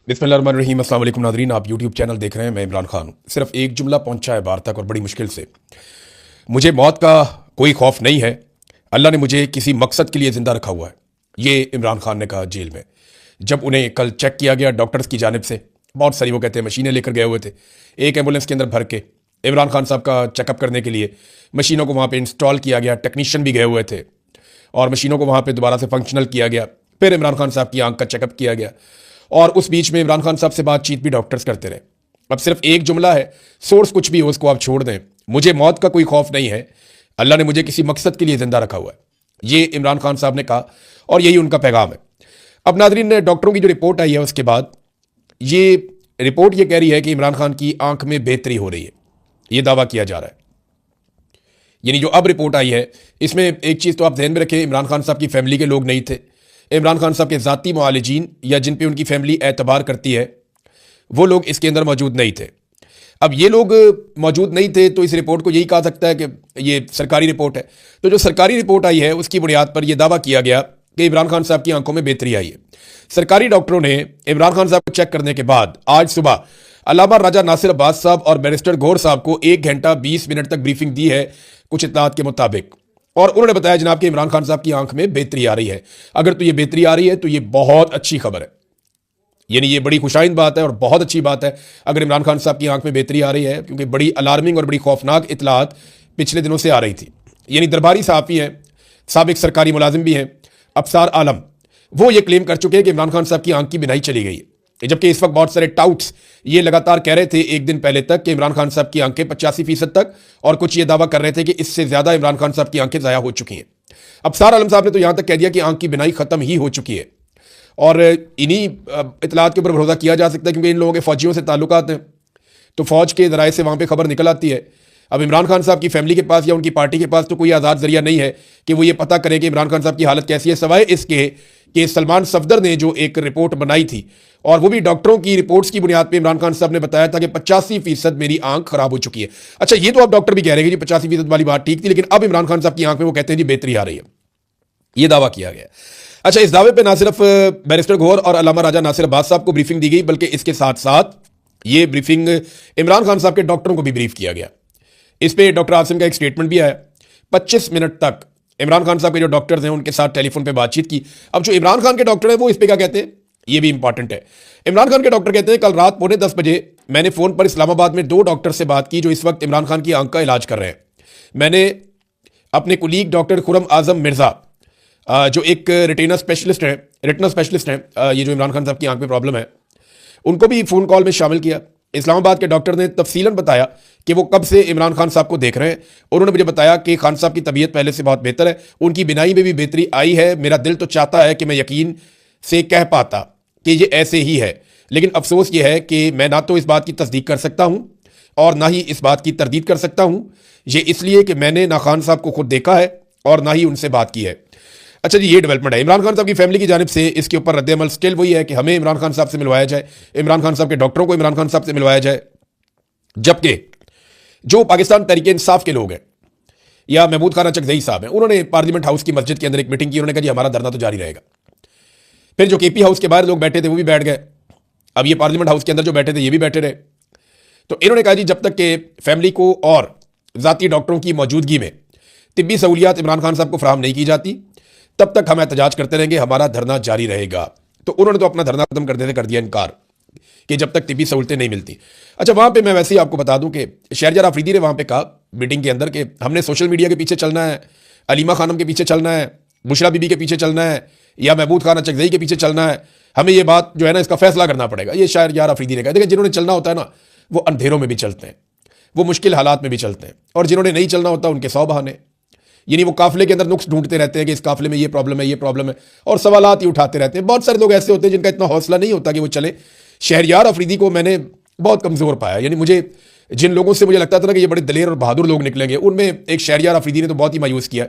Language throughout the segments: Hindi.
बिस्मिल्लाहिर्रहमानिर्रहीम। अस्सलाम वालेकुम नाज़रीन, आप यूट्यूब चैनल देख रहे हैं। मैं इमरान खान हूँ। सिर्फ एक जुमला पहुंचा है बाहर तक और बड़ी मुश्किल से। मुझे मौत का कोई खौफ नहीं है। अल्लाह ने मुझे किसी मकसद के लिए ज़िंदा रखा हुआ है। ये इमरान खान ने कहा जेल में, जब उन्हें कल चेक किया गया डॉक्टर्स की जानिब से। बहुत सारी वो कहते हैं मशीनें लेकर गए हुए थे, एक एम्बुलेंस के अंदर भर के इमरान खान साहब का चेकअप करने के लिए मशीनों को वहाँ पर इंस्टॉल किया गया। टेक्नीशियन भी गए हुए थे और मशीनों को वहाँ पर दोबारा से फंक्शनल किया गया। फिर इमरान खान साहब की आंख का चेकअप किया गया और उस बीच में इमरान खान साहब से बातचीत भी डॉक्टर्स करते रहे। अब सिर्फ एक जुमला है, सोर्स कुछ भी हो उसको आप छोड़ दें, मुझे मौत का कोई खौफ नहीं है। अल्लाह ने मुझे किसी मकसद के लिए जिंदा रखा हुआ है, ये इमरान खान साहब ने कहा और यही उनका पैगाम है। अब नाज़रीन, ने डॉक्टरों की जो रिपोर्ट आई है उसके बाद ये रिपोर्ट ये कह रही है कि इमरान खान की आंख में बेहतरी हो रही है, ये दावा किया जा रहा है। यानी जो अब रिपोर्ट आई है इसमें एक चीज़ तो आप ध्यान में रखें, इमरान खान साहब की फैमिली के लोग नहीं थे। इमरान खान साहब के ज़ाती मुआलिजीन या जिन पे उनकी फैमिली एतबार करती है वो लोग इसके अंदर मौजूद नहीं थे। अब ये लोग मौजूद नहीं थे तो इस रिपोर्ट को यही कहा सकता है कि ये सरकारी रिपोर्ट है। तो जो सरकारी रिपोर्ट आई है उसकी बुनियाद पर यह दावा किया गया कि इमरान खान साहब की आंखों में बेहतरी आई है। सरकारी डॉक्टरों ने इमरान खान साहब को चेक करने के बाद आज सुबह अल्लामा राजा नासिर अब्बास साहब और बैरिस्टर गौहर साहब को 1 घंटा 20 मिनट तक ब्रीफिंग दी है कुछ इत्तलात के मुताबिक, और उन्होंने बताया जनाब कि इमरान खान साहब की आंख में बेहतरी आ रही है। अगर तो ये बेहतरी आ रही है तो ये बहुत अच्छी खबर है, यानी ये बड़ी खुशाइंद बात है और बहुत अच्छी बात है अगर इमरान खान साहब की आंख में बेहतरी आ रही है, क्योंकि बड़ी अलार्मिंग और बड़ी खौफनाक इतलात पिछले दिनों से आ रही थी। यानी दरबारी सहाफ़ी हैं, साबिक सरकारी मुलाजिम भी हैं, अफसार आलम, वो ये क्लेम कर चुके हैं कि इमरान खान साहब की आंख की बिनाई चली गई है। जबकि इस वक्त बहुत सारे टाउट्स ये लगातार कह रहे थे एक दिन पहले तक कि इमरान खान साहब की आंखें 85% तक, और कुछ ये दावा कर रहे थे कि इससे ज़्यादा इमरान खान साहब की आंखें ज़ाया हो चुकी हैं। अफसार आलम साहब ने तो यहाँ तक कह दिया कि आंख की बिनाई ख़त्म ही हो चुकी है, और इन्हीं इतलात के ऊपर भरोसा किया जा सकता है क्योंकि इन लोगों के फ़ौजियों से ताल्लुकात हैं, तो फ़ौज के ज़राए से वहाँ पर खबर निकल आती है। अब इमरान खान साहब की फैमिली के पास या उनकी पार्टी के पास तो कोई आज़ाद जरिया नहीं है कि वो ये पता करें कि इमरान खान साहब की हालत कैसी है, सवाए इसके कि सलमान सफदर ने जो एक रिपोर्ट बनाई थी और वो भी डॉक्टरों की रिपोर्ट्स की बुनियाद पे इमरान खान साहब ने बताया था कि 85% मेरी आंख खराब हो चुकी है। अच्छा, ये तो अब डॉक्टर भी कह रहे हैं कि 85% वाली बात ठीक थी, लेकिन अब इमरान खान साहब की आंख में वो कहते हैं जी बेहतरी आ रही है, ये दावा किया गया। अच्छा, इस दावे पे ना सिर्फ बैरिस्टर गौहर और अल्लामा राजा नासिर अब्बास साहब को ब्रीफिंग दी गई, बल्कि इसके साथ साथ ये ब्रीफिंग इमरान खान साहब के डॉक्टरों को भी ब्रीफ किया गया। इस पर डॉक्टर आसिम का एक स्टेटमेंट भी आया। 25 मिनट तक इमरान खान साहब के जो डॉक्टर्स हैं उनके साथ टेलीफोन पे बातचीत की। अब जो इमरान खान के डॉक्टर हैं वो इस पे क्या कहते हैं, ये भी इंपॉर्टेंट है। इमरान खान के डॉक्टर कहते हैं कल रात 9:45 बजे मैंने फ़ोन पर इस्लामाबाद में 2 डॉक्टर से बात की जो इस वक्त इमरान खान की आंख का इलाज कर रहे हैं। मैंने अपने कुलीग डॉक्टर खुरम आजम मिर्ज़ा, जो एक रेटिना स्पेशलिस्ट हैं, ये जो इमरान खान साहब की आंख में प्रॉब्लम है, उनको भी फ़ोन कॉल में शामिल किया। इस्लामाबाद के डॉक्टर ने तफसीलन बताया कि वो कब से इमरान खान साहब को देख रहे हैं। उन्होंने मुझे बताया कि खान साहब की तबीयत पहले से बहुत बेहतर है, उनकी बिनाई में भी बेहतरी आई है। मेरा दिल तो चाहता है कि मैं यकीन से कह पाता कि ये ऐसे ही है, लेकिन अफसोस ये है कि मैं ना तो इस बात की तस्दीक कर सकता हूँ और ना ही इस बात की तरदीद कर सकता हूँ। ये इसलिए कि मैंने ना खान साहब को खुद देखा है और ना ही उनसे बात की है। अच्छा जी, ये डेवलपमेंट है। इमरान खान साहब की फैमिली की जानिब से इसके ऊपर रद्द-ए-अमल स्टिल वही है कि हमें इमरान खान साहब से मिलवाया जाए, इमरान खान साहब के डॉक्टरों को इमरान खान साहब से मिलवाया जाए। जबकि जो पाकिस्तान तहरीक-ए-इंसाफ के लोग हैं या महमूद खान चकजई साहब हैं, उन्होंने पार्लियामेंट हाउस की मस्जिद के अंदर एक मीटिंग की। उन्होंने कहा जी हमारा धरना तो जारी रहेगा। फिर जो केपी हाउस के बाहर लोग बैठे थे वो भी बैठ गए। अब ये पार्लियामेंट हाउस के अंदर जो बैठे थे ये भी बैठे रहे। तो इन्होंने कहा जी जब तक कि फैमिली को और ज़ाती डॉक्टरों की मौजूदगी में तिब्बी सहूलियात इमरान खान साहब को फराहम नहीं की जाती तब तक हम एहतजाज करते रहेंगे, हमारा धरना जारी रहेगा। तो उन्होंने तो अपना धरना खत्म करने से कर दिया इनकार कि जब तक तिब्बी सहूलतें नहीं मिलती। अच्छा, वहाँ पे मैं वैसे ही आपको बता दूं कि शहरयार आफरीदी ने वहाँ पे कहा मीटिंग के अंदर कि हमने सोशल मीडिया के पीछे चलना है, अलीमा खानम के पीछे चलना है, बुशरा बीबी के पीछे चलना है या महमूद खान चकजई के पीछे चलना है, हमें ये बात जो है ना इसका फैसला करना पड़ेगा। ये शहरयार आफरीदी ने कहा। देखिए, जिन्होंने चलना होता है ना वो अंधेरों में भी चलते हैं, वो मुश्किल हालात में भी चलते हैं, और जिन्होंने नहीं चलना होता उनके 100 बहाने। यानी वो काफिले के अंदर नुक्स ढूंढते रहते हैं कि इस काफिले में ये प्रॉब्लम है, ये प्रॉब्लम है, और सवालात ही उठाते रहते हैं। बहुत सारे लोग ऐसे होते हैं जिनका इतना हौसला नहीं होता कि वो चले। शहरयार अफरीदी को मैंने बहुत कमज़ोर पाया। यानी मुझे जिन लोगों से मुझे लगता था ना कि ये बड़े दलेर और बहादुर लोग निकलेंगे, उनमें एक शहरयार अफरीदी ने तो बहुत ही मायूस किया।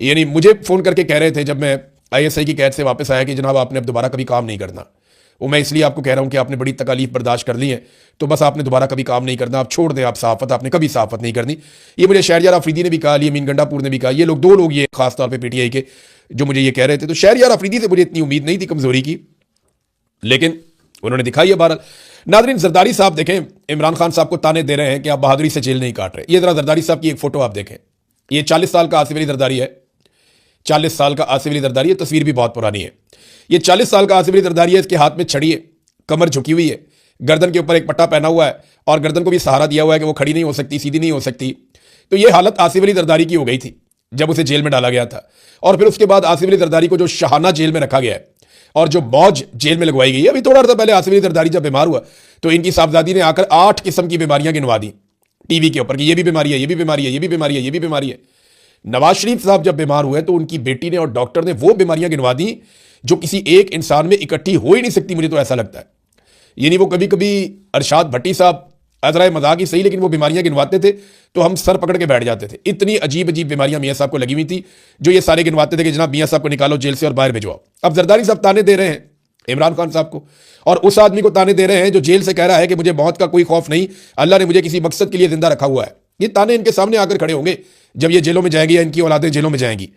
यानी मुझे फ़ोन करके कह रहे थे जब मैं ISI की कैद से वापस आया कि जनाब आपने अब दोबारा कभी काम नहीं करना। वो मैं इसलिए आपको कह रहा हूँ कि आपने बड़ी तकालीफ बर्दाश्त कर ली है, तो बस आपने दोबारा कभी काम नहीं करना, आप छोड़ दें, आप सहाफ़त, आपने कभी सहाफ़त नहीं करनी। ये मुझे शहरयार अफरीदी ने भी कहा, अमीन गंडापुर ने भी कहा। ये लोग 2 लोग ये खासतौर पर PTI के जो मुझे ये कह रहे थे। तो शहरयार अफरीदी से मुझे इतनी उम्मीद नहीं थी कमज़ोरी की, लेकिन उन्होंने दिखाई है। बहरहाल नादरीन, जरदारी साहब देखें, इमरान खान साहब को ताने दे रहे हैं कि आप बहादुरी से जेल नहीं काट रहे। ये जरा जरदारी साहब की एक फोटो आप देखें। ये 40 साल का आसिफ अली जरदारी है, 40 साल का आसिफ अली जरदारी है। तस्वीर भी बहुत पुरानी है। ये 40 साल का आसिफ अली जरदारी है। इसके हाथ में छड़ी है, कमर झुकी हुई है, गर्दन के ऊपर एक पट्टा पहना हुआ है और गर्दन को भी सहारा दिया हुआ है कि वो खड़ी नहीं हो सकती, सीधी नहीं हो सकती। तो ये हालत आसिफ अली जरदारी की हो गई थी जब उसे जेल में डाला गया था। और फिर उसके बाद आसिफ अली जरदारी को जो शाहाना जेल में रखा गया है और जो मौज जेल में लगवाई गई है। अभी थोड़ा अर्सा पहले आसिफ अली जरदारी जब बीमार हुआ तो इनकी साहबजादी ने आकर 8 किस्म की बीमारियां गिनवा दी टीवी के ऊपर कि ये भी बीमारी है, ये भी बीमारी है, ये भी बीमारी है, ये भी बीमारी है। नवाज शरीफ साहब जब बीमार हुए तो उनकी बेटी ने और डॉक्टर ने वो बीमारियां गिनवा दी जो किसी एक इंसान में इकट्ठी हो ही नहीं सकती। मुझे तो ऐसा लगता है। यानी वो कभी कभी अरशाद भट्टी साहब अजराए मजाक ही सही, लेकिन वो बीमारियां गिनवाते थे तो हम सर पकड़ के बैठ जाते थे। इतनी अजीब अजीब बीमारियां मियां साहब को लगी हुई थी जो ये सारे गिनवाते थे कि जनाब मियां साहब को निकालो जेल से और बाहर भिजवाओ। अब जरदारी साहब ताने दे रहे हैं इमरान खान साहब को और उस आदमी को ताने दे रहे हैं जो जेल से कह रहा है कि मुझे मौत का कोई खौफ नहीं, अल्लाह ने मुझे किसी मकसद के लिए जिंदा रखा हुआ है। ये ताने इनके सामने आकर खड़े होंगे जब ये जेलों में जाएंगी या इनकी औलादें जेलों में जाएंगी।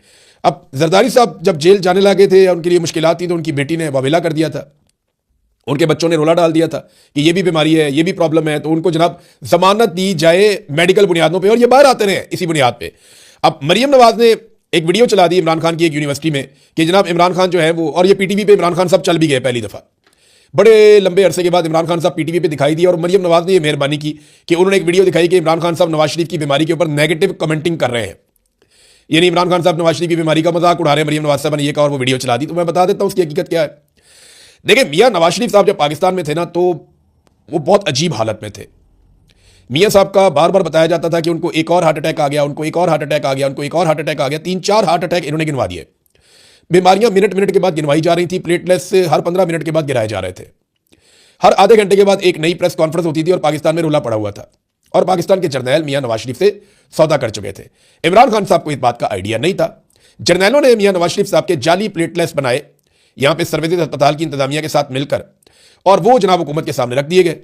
अब जरदारी साहब जब जेल जाने लगे थे या उनके लिए मुश्किलात थी तो उनकी बेटी ने वावेला कर दिया था, उनके बच्चों ने रोला डाल दिया था कि ये भी बीमारी है, ये भी प्रॉब्लम है। तो उनको जनाब जमानत दी जाए मेडिकल बुनियादों पे और ये बाहर आते रहे इसी बुनियाद पे। अब मरियम नवाज ने एक वीडियो चला दी इमरान खान की एक यूनिवर्सिटी में कि जनाब इमरान खान जो है वो, और ये पीटीवी पे इमरान खान साहब चल भी गए पहली दफा। बड़े लंबे अरसे के बाद इमरान खान साहब पीटीवी पे दिखाई दिए और मरियम नवाज ने यह मेहरबानी की कि उन्होंने एक वीडियो दिखाई कि इमरान खान साहब नवाज शरीफ की बीमारी के ऊपर नेगेटिव कमेंटिंग कर रहे हैं। यानी इमरान खान साहब नवाज शरीफ की बीमारी का मजाक उड़ा रहे हैं। मरियम नवाज साहब ने यह कहा और वो वीडियो चला दी। तो मैं बता देता हूं उसकी हकीकत क्या है। देखिए, मियां नवाज शरीफ साहब जब पाकिस्तान में थे ना तो वो बहुत अजीब हालत में थे। मियां साहब का बार बार बताया जाता था कि उनको एक और हार्ट अटैक आ गया, उनको एक और हार्ट अटैक आ गया, उनको एक और हार्ट अटैक आ गया। 3-4 हार्ट अटैक इन्होंने गिनवा दिए। बीमारियां मिनट मिनट के बाद गिनवाई जा रही थी। प्लेटलेट्स से हर 15 मिनट के बाद गिराए जा रहे थे। हर आधे घंटे के बाद एक नई प्रेस कॉन्फ्रेंस होती थी और पाकिस्तान में रोला पड़ा हुआ था और पाकिस्तान के जर्नैल मियां नवाज शरीफ से सौदा कर चुके थे। इमरान खान साहब को इस बात का आइडिया नहीं था। जर्नैलों ने मियां नवाज शरीफ साहब के जाली प्लेटलेट्स बनाए यहां पे सर्विसेज अस्पताल की इंतजामिया के साथ मिलकर और वो जनाब हुकूमत के सामने रख दिए गए।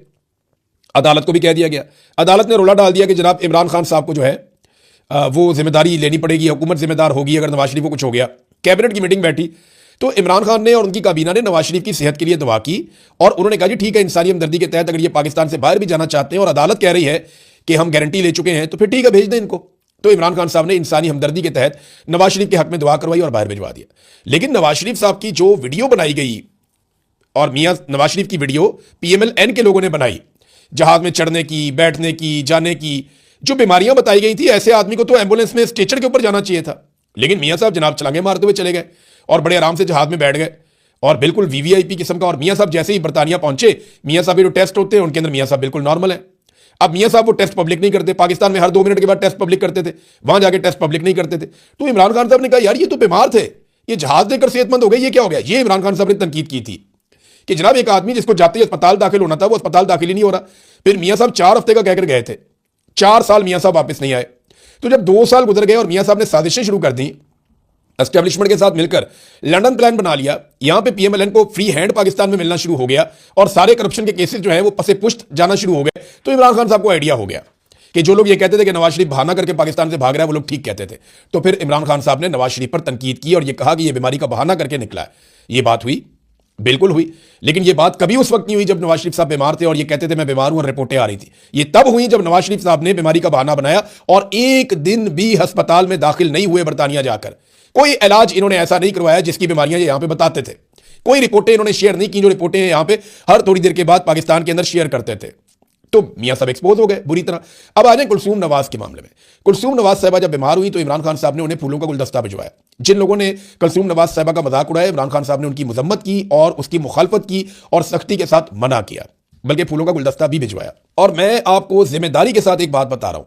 अदालत को भी कह दिया गया, अदालत ने रोला डाल दिया कि जनाब इमरान खान साहब को जो है वो जिम्मेदारी लेनी पड़ेगी, हुकूमत जिम्मेदार होगी अगर नवाज शरीफ को कुछ हो गया। कैबिनेट की मीटिंग बैठी तो इमरान खान ने और उनकी काबीना ने नवाज शरीफ की सेहत के लिए दुआ की और उन्होंने कहा जी ठीक है, इंसानी हमदर्दी के तहत अगर ये पाकिस्तान से बाहर भी जाना चाहते हैं और अदालत कह रही है कि हम गारंटी ले चुके हैं तो फिर ठीक है, भेज दें इनको। तो इमरान खान साहब ने इंसानी हमदर्दी के तहत नवाज शरीफ के हक में दुआ करवाई और बाहर भिजवा दिया। लेकिन नवाज शरीफ साहब की जो वीडियो बनाई गई और मियां नवाज शरीफ की वीडियो PMLN के लोगों ने बनाई, जहाज में चढ़ने की, बैठने की, जाने की जो बीमारियां बताई गई थी, ऐसे आदमी को तो एम्बुलेंस में स्ट्रेचर के ऊपर जाना चाहिए था। लेकिन मियां साहब जनाब छलांगे मारते हुए चले गए और बड़े आराम से जहाज में बैठ गए और बिल्कुल VVIP किस्म का। और मियां साहब जैसे ही बरतानिया पहुंचे, मियां साहब के जो टेस्ट होते हैं उनके अंदर मियां साहब बिल्कुल नॉर्मल है। अब मियां साहब वो टेस्ट पब्लिक नहीं करते। पाकिस्तान में हर 2 मिनट के बाद टेस्ट पब्लिक करते थे, वहां जाके टेस्ट पब्लिक नहीं करते थे। तो इमरान खान साहब ने कहा यार ये तो बीमार थे, ये जहाज देकर सेहतमंद हो गए, ये क्या हो गया। ये इमरान खान साहब ने तनकीद की थी कि जनाब एक आदमी जिसको जाते ही अस्पताल दाखिल होना था वो अस्पताल दाखिल ही नहीं हो रहा। फिर मियां साहब 4 हफ्ते का कहकर गए थे, 4 साल मियां साहब वापस नहीं आए। तो जब 2 साल गुजर गए और मियां साहब ने साजिशें शुरू कर दी, एस्टेब्लिशमेंट के साथ मिलकर लंदन प्लान बना लिया, यहां पे PMLN को फ्री हैंड पाकिस्तान में मिलना शुरू हो गया और सारे करप्शन के केसेस जो है वो पसे पुष्ट जाना शुरू हो गए। तो इमरान खान साहब को आइडिया हो गया कि जो लोग ये कहते थे कि नवाज शरीफ बहाना करके पाकिस्तान से भाग रहा है वो लोग ठीक कहते थे। तो फिर इमरान खान साहब ने नवाज शरीफ पर तनकीद की और ये कहा कि ये बीमारी का बहाना करके निकला है। ये बात हुई, बिल्कुल हुई, लेकिन ये बात कभी उस वक्त नहीं हुई जब नवाज शरीफ साहब बीमार थे और ये कहते थे मैं बीमार हूं और रिपोर्टें आ रही थी। ये तब हुई जब नवाज शरीफ साहब ने बीमारी का बहाना बनाया और एक दिन भी अस्पताल में दाखिल नहीं हुए बरतानिया जाकर। कोई इलाज इन्होंने ऐसा नहीं करवाया जिसकी बीमारियां यहां पे बताते थे। कोई रिपोर्टें इन्होंने शेयर नहीं की जो रिपोर्टें यहां पे हर थोड़ी देर के बाद पाकिस्तान के अंदर शेयर करते थे। तो मियां साहब एक्सपोज हो गए बुरी तरह। अब आ जाए कुलसूम नवाज के मामले में। कुलसूम नवाज साहबा जब बीमार हुई तो इमरान खान साहब ने उन्हें फूलों का गुलदस्ता भिजवाया। जिन लोगों ने कुलसूम नवाज साहबा का मजाक उड़ाया, इमरान खान साहब ने उनकी मजम्मत की और उसकी मुखालफत की और सख्ती के साथ मना किया, बल्कि फूलों का गुलदस्ता भी भिजवाया। और मैं आपको जिम्मेदारी के साथ एक बात बता रहा हूं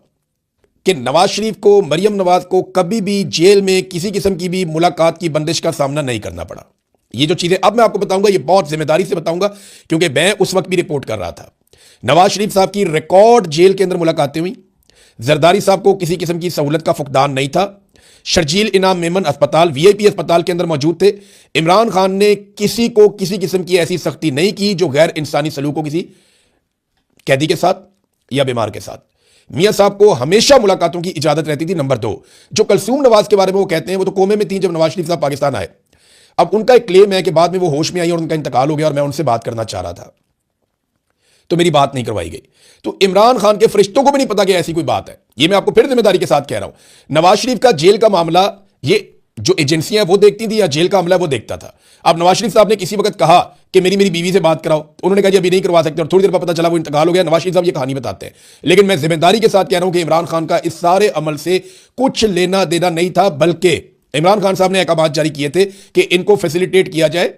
कि नवाज शरीफ को, मरियम नवाज को कभी भी जेल में किसी किस्म की भी मुलाकात की बंदिश का सामना नहीं करना पड़ा। ये जो चीजें अब मैं आपको बताऊंगा ये बहुत जिम्मेदारी से बताऊंगा क्योंकि मैं उस वक्त भी रिपोर्ट कर रहा था। नवाज शरीफ साहब की रिकॉर्ड जेल के अंदर मुलाकातें हुई। जरदारी साहब को किसी किस्म की सहूलत का फुकदान नहीं था। शर्जील इनाम मेमन अस्पताल, VIP अस्पताल के अंदर मौजूद थे। इमरान खान ने किसी को किसी किस्म की ऐसी सख्ती नहीं की जो गैर इंसानी सलूक हो किसी कैदी के साथ या बीमार के साथ। मियां साहब को हमेशा मुलाकातों की इजाजत रहती थी। नंबर 2, जो कुलसूम नवाज के बारे में वो कहते हैं वो तो कोमे में थी जब नवाज शरीफ साहब पाकिस्तान आए। अब उनका एक क्लेम है कि बाद में वो होश में आई और उनका इंतकाल हो गया और मैं उनसे बात करना चाह रहा था। तो मेरी बात नहीं करवाई गई। तो इमरान खान के फरिश्तों को भी नहीं पता कि ऐसी कोई बात है। ये मैं आपको फिर जिम्मेदारी के साथ कह रहा हूं। नवाज शरीफ का जेल का मामला ये जो एजेंसियां वो देखती थी या जेल का मामला वो देखता था। अब नवाज शरीफ साहब ने किसी वक्त कहा कि मेरी बीवी से बात कराओ, उन्होंने कहा जी अभी नहीं करवा सकते, और थोड़ी देर बाद पता चला वो इंतकाल हो गया। नवाज शरीफ साहब ये कहानी बताते हैं। लेकिन मैं जिम्मेदारी के साथ कह रहा हूं कि इमरान खान का इस सारे अमल से कुछ लेना देना नहीं था, बल्कि इमरान खान साहब ने अहकाम जारी किए थे कि इनको फैसिलिटेट किया जाए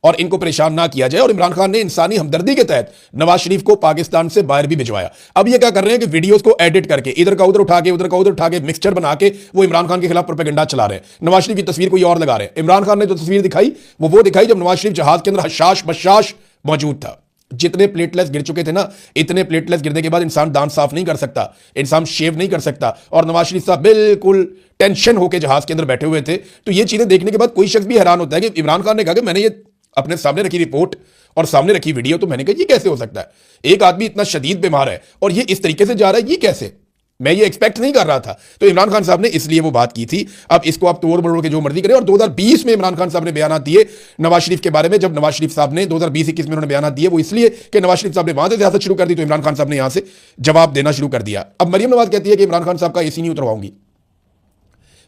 और इनको परेशान ना किया जाए। और इमरान खान ने इंसानी हमदर्दी के तहत नवाज शरीफ को पाकिस्तान से बाहर भी भिजवाया। अब ये क्या कर रहे हैं कि वीडियोस को एडिट करके इधर का उधर उठा के उधर का उधर उठा के मिक्सचर बना के वो इमरान खान के खिलाफ प्रोपेगेंडा चला रहे हैं। नवाज शरीफ की तस्वीर कोई और लगा रहे हैं। इमरान खान ने जो तस्वीर दिखाई वो दिखाई जब नवाज शरीफ जहाज के अंदर हशाश बशाश मौजूद था। जितने प्लेटलेट्स गिर चुके थे ना, इतने प्लेटलेट्स गिरने के बाद इंसान दांत साफ नहीं कर सकता, इंसान शेव नहीं कर सकता। और नवाज शरीफ साहब बिल्कुल टेंशन होकर जहाज के अंदर बैठे हुए थे। तो ये चीजें देखने के बाद कोई शख्स भी हैरान होता है कि इमरान खान ने कहा कि मैंने ये अपने सामने रखी रिपोर्ट और सामने रखी वीडियो, तो मैंने कहा ये कैसे हो सकता है? एक आदमी इतना शदीद बीमार है और ये इस तरीके से जा रहा है, ये कैसे? मैं ये एक्सपेक्ट नहीं कर रहा था। तो इमरान खान साहब ने इसलिए वो बात की थी। अब इसको आप तोड़ मरोड़ के जो मर्जी करें। और 2020 में इमरान खान साहब ने बयान दिए नवाज शरीफ के बारे में। जब नवाज शरीफ साहब ने 2020-21 में उन्होंने बयान दिए, वो इसलिए कि नवाज शरीफ साहब ने वहां से सियासत शुरू कर दी, तो इमरान खान साहब ने यहां से जवाब देना शुरू कर दिया। अब मरियम नवाज कहती है कि इमरान खान साहब का एसी नहीं उतरवाऊंगी।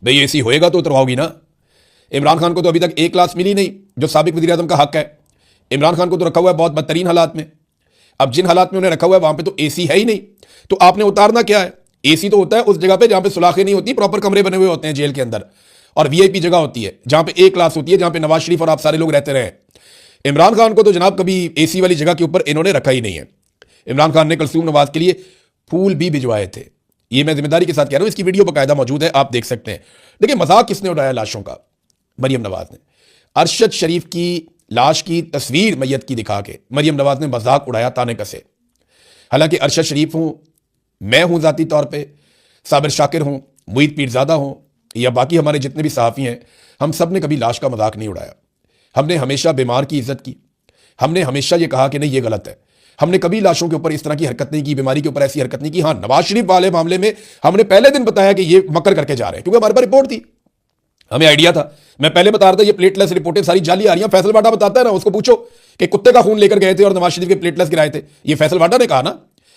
भाई एसी होएगा तो उतरवाओगी ना। इमरान खान को तो अभी तक एक क्लास मिली नहीं, जो साबिक वज़ीर आज़म का हक है। इमरान खान को तो रखा हुआ है बहुत बदतरीन हालात में। अब जिन हालात में उन्हें रखा हुआ है वहां पे तो एसी है ही नहीं, तो आपने उतारना क्या है? एसी तो होता है उस जगह पे जहां पे सुलाखें नहीं होती, प्रॉपर कमरे बने हुए होते हैं जेल के अंदर, और वीआईपी जगह होती है जहां पे एक क्लास होती है, जहां पे नवाज शरीफ और आप सारे लोग रहते रहे। इमरान खान को तो जनाब कभी एसी वाली जगह के ऊपर इन्होंने रखा ही नहीं है। इमरान खान ने कलसूम नवाज के लिए फूल भी भिजवाए थे। ये मैं जिम्मेदारी के साथ कह रहा हूं, इसकी वीडियो बाकायदा मौजूद है, आप देख सकते हैं। देखिए मजाक किसने उड़ाया लाशों का? मरियम नवाज ने। अरशद शरीफ की लाश की तस्वीर मैयत की दिखा के मरियम नवाज ने मजाक उड़ाया ताने कसे। हालांकि अरशद शरीफ हूं, मैं हूं जाती तौर पे, साबिर शाकिर हूं, मुईद पीरजादा हूं, या बाकी हमारे जितने भी सहाफ़ी हैं, हम सब ने कभी लाश का मजाक नहीं उड़ाया। हमने हमेशा बीमार की इज्जत की। हमने हमेशा ये कहा कि नहीं ये गलत है। हमने कभी लाशों के ऊपर इस तरह की हरकत नहीं की, बीमारी के ऊपर ऐसी हरकत नहीं की। हाँ, नवाज शरीफ वाले मामले में हमने पहले दिन बताया कि ये मकर करके जा रहे हैं, क्योंकि हमारे पास रिपोर्ट थी, हमें आइडिया था। मैं पहले बता रहा था ये प्लेटलेस रिपोर्टें सारी जाली आ रही हैं। फैसल वाडा बताता है ना, उसको पूछो कि कुत्ते का खून लेकर गए थे और नवाज शरीफ के प्लेटलेस गिराए थे। ये फैसल वाडा ने कहा ना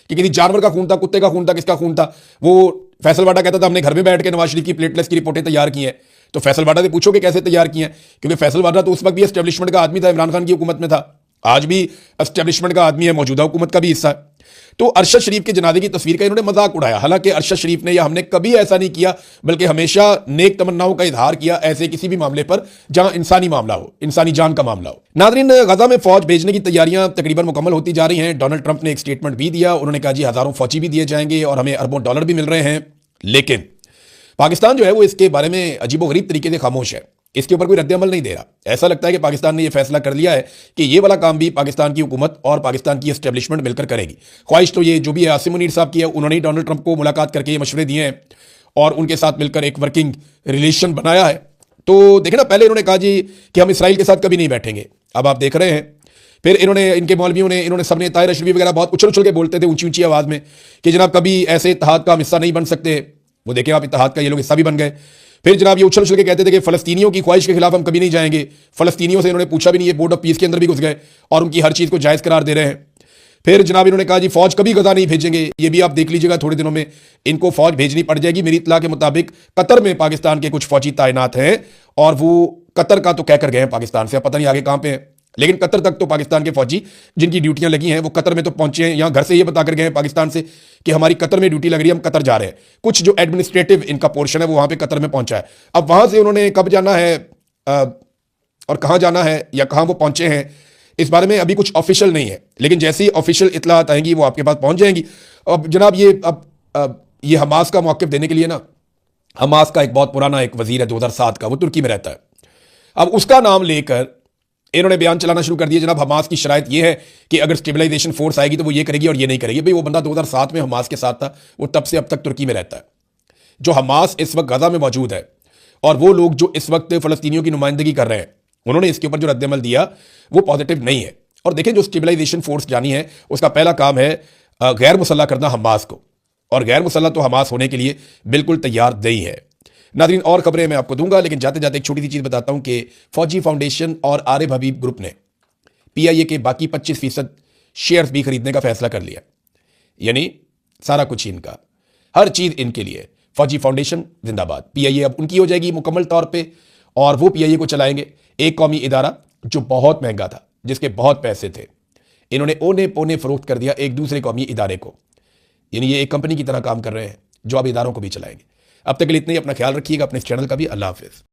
कि किसी जानवर का खून था, कुत्ते का खून था, किसका खून था? वो फैसल वाडा कहता था हमने घर में बैठ के नवाज शरीफ की प्लेटलेस की रिपोर्टें तैयार की हैं। तो फैसल वाडा से पूछो कि कैसे तैयार की हैं, क्योंकि फैसल वाडा तो उस वक्त भी एस्टेब्लिशमेंट का आदमी था, इमरान खान की हुकूमत में था, आज भी एस्टेब्लिशमेंट का आदमी है, मौजूदा हुकूमत का भी हिस्सा है। तो अरशद शरीफ के जनाजे की तस्वीर का इन्होंने मजाक उड़ाया। हालांकि अरशद शरीफ ने या हमने कभी ऐसा नहीं किया, बल्कि हमेशा नेक तमन्नाओं का इजहार किया ऐसे किसी भी मामले पर जहां इंसानी मामला हो, इंसानी जान का मामला हो। नाज़रीन, गजा में फौज भेजने की तैयारियां तकरीबन मुकम्मल होती जा रही हैं। डोनाल्ड ट्रंप ने एक स्टेटमेंट भी दिया, उन्होंने कहा जी हजारों फौजी भी दिए जाएंगे और हमें अरबों डॉलर भी मिल रहे हैं। लेकिन पाकिस्तान जो है वो इसके बारे में अजीबोगरीब तरीके से खामोश है, इसके ऊपर कोई रद्द-ए-अमल नहीं दे रहा। ऐसा लगता है कि पाकिस्तान ने यह फैसला कर लिया है कि ये वाला काम भी पाकिस्तान की हुकूमत और पाकिस्तान की एस्टेब्लिशमेंट मिलकर करेगी। ख्वाहिश तो ये जो भी है आसिम मुनीर साहब की है, उन्होंने ही डोनाल्ड ट्रंप को मुलाकात करके ये मशवरे दिए हैं और उनके साथ मिलकर एक वर्किंग रिलेशन बनाया है। तो देखें ना, पहले इन्होंने कहा जी कि हम इसराइल के साथ कभी नहीं बैठेंगे, अब आप देख रहे हैं। फिर इन्होंने, इनके मौलवियों ने, इन्होंने सबने, ताहिर अशरफी वगैरह बहुत उछल उछल के बोलते थे ऊंची ऊंची आवाज़ में कि जनाब कभी ऐसे इत्तेहाद का हिस्सा नहीं बन सकते। वो देखें आप, इत्तेहाद का ये लोग हिस्सा भी बन गए। फिर जनाब ये उछल उछल के कहते थे कि फ़लस्तीनियों की ख्वाहिश के खिलाफ हम कभी नहीं जाएंगे। फ़लस्तीनियों से इन्होंने पूछा भी नहीं, ये बोर्ड ऑफ पीस के अंदर भी घुस गए और उनकी हर चीज़ को जायज़ करार दे रहे हैं। फिर जनाब इन्होंने कहा जी फौज कभी गजा नहीं भेजेंगे, ये भी आप देख लीजिएगा, थोड़े दिनों में इनको फौज भेजनी पड़ जाएगी। मेरी इत्तला के मुताबिक कतर में पाकिस्तान के कुछ फौजी तैनात हैं और वो कतर का तो कहकर गए हैं पाकिस्तान से, अब पता नहीं आगे कहाँ पे हैं, लेकिन कतर तक तो पाकिस्तान के फौजी जिनकी ड्यूटियां लगी हैं वो कतर में तो पहुंचे हैं। यहाँ घर से ये बता कर गए हैं पाकिस्तान से कि हमारी कतर में ड्यूटी लग रही है, हम कतर जा रहे हैं। कुछ जो एडमिनिस्ट्रेटिव इनका पोर्शन है वो वहाँ पे कतर में पहुंचा है। अब वहाँ से उन्होंने कब जाना है और कहाँ जाना है या कहाँ वो पहुंचे हैं, इस बारे में अभी कुछ ऑफिशियल नहीं है, लेकिन जैसी ऑफिशियल इतलात आएंगी वो आपके पास पहुंच जाएंगी। अब जनाब ये ये हमास का मौक़िफ़ देने के लिए ना, हमास का एक बहुत पुराना एक वजीर है 2007 का, वो तुर्की में रहता है। अब उसका नाम लेकर इन्होंने बयान चलाना शुरू कर दिया, जनाब हमास की शराइत ये है कि अगर स्टेबलाइजेशन फोर्स आएगी तो वो ये करेगी और ये नहीं करेगी। भाई वो बंदा 2007 में हमास के साथ था, वो तब से अब तक तुर्की में रहता है। जो हमास इस वक्त गजा में मौजूद है और वो लोग जो इस वक्त फ़लस्तीनियों की नुमाइंदगी कर रहे हैं, उन्होंने इसके ऊपर जो रद्द-ए-अमल दिया वो पॉजिटिव नहीं है। और देखें, जो स्टेबलाइजेशन फोर्स जानी है उसका पहला काम है गैर मुसल्लह करना हमास को, और गैर मुसल्लह तो हमास होने के लिए बिल्कुल तैयार नहीं है। नाज़रीन, और खबरें मैं आपको दूंगा, लेकिन जाते जाते एक छोटी सी चीज़ बताता हूं कि फौजी फाउंडेशन और आरिफ हबीब ग्रुप ने PIA के बाकी 25% शेयर्स भी खरीदने का फैसला कर लिया। यानी सारा कुछ इनका, हर चीज इनके लिए। फौजी फाउंडेशन जिंदाबाद। पीआईए अब उनकी हो जाएगी मुकम्मल तौर पे, और वो पीआईए को चलाएंगे। एक कौमी इदारा जो बहुत महंगा था, जिसके बहुत पैसे थे, इन्होंने ओने पोने फरोख्त कर दिया एक दूसरे कौमी इदारे को। यानी ये एक कंपनी की तरह काम कर रहे हैं जो अब इदारों को भी चलाएंगे। अब तक के लिए इतना ही। अपना ख्याल रखिएगा, अपने इस चैनल का भी। अल्लाह हाफिज।